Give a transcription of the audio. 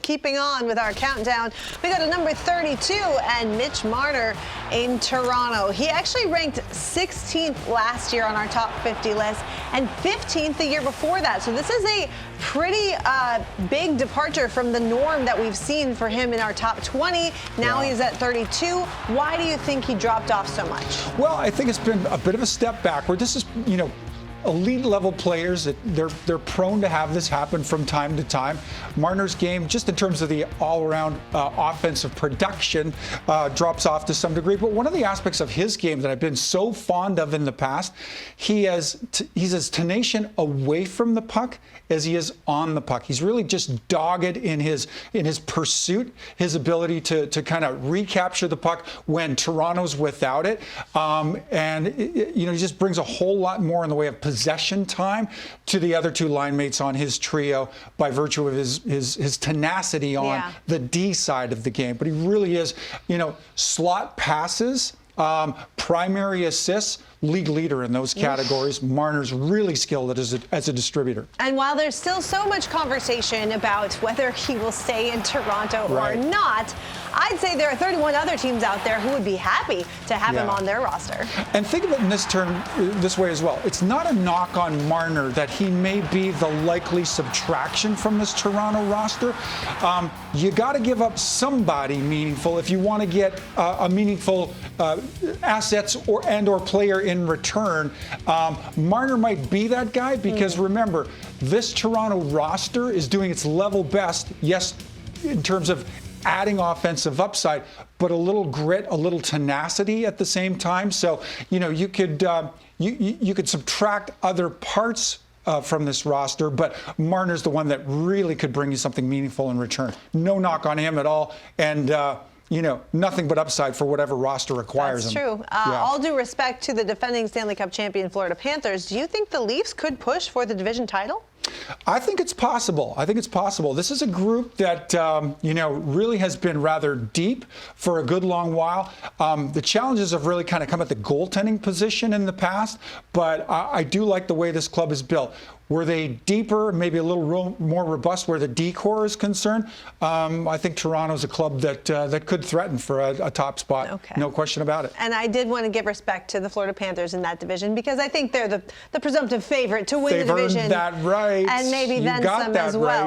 keeping on with our countdown. We go to number 32 and Mitch Marner in Toronto. He actually ranked 16th last year on our top 50 list and 15th the year before that. So this is a pretty big departure from the norm that we've seen for him in our top 20. Now he's at 32. Why do you think he dropped off so much? Well, I think it's been a bit of a step backward. This is, elite level players, they're prone to have this happen from time to time. Marner's game, just in terms of the all-around offensive production, drops off to some degree. But one of the aspects of his game that I've been so fond of in the past, he's as tenacious away from the puck as he is on the puck. He's really just dogged in his pursuit, his ability to kind of recapture the puck when Toronto's without it, and he just brings a whole lot more in the way of possession time to the other two line mates on his trio by virtue of his tenacity on the D side of the game. But he really is, slot passes, primary assists, league leader in those categories. Marner's really skilled as a distributor. And while there's still so much conversation about whether he will stay in Toronto or not, I'd say there are 31 other teams out there who would be happy to have him on their roster. And think of it in this way as well. It's not a knock on Marner that he may be the likely subtraction from this Toronto roster. You got to give up somebody meaningful if you want to get a meaningful assets or player in return. Marner might be that guy because remember, this Toronto roster is doing its level best, yes, in terms of adding offensive upside, but a little grit, a little tenacity at the same time. So, you could you could subtract other parts from this roster, but Marner's the one that really could bring you something meaningful in return. No knock on him at all, and nothing but upside for whatever roster requires him. That's true. All due respect to the defending Stanley Cup champion Florida Panthers, do you think the Leafs could push for the division title? I think it's possible. This is a group that, really has been rather deep for a good long while. The challenges have really kind of come at the goaltending position in the past, but I do like the way this club is built. Were they deeper, maybe a little more robust where the D-core is concerned? I think Toronto's a club that could threaten for a top spot. Okay. No question about it. And I did want to give respect to the Florida Panthers in that division because I think they're the presumptive favorite to win the division. They've earned that right. And maybe then some as well.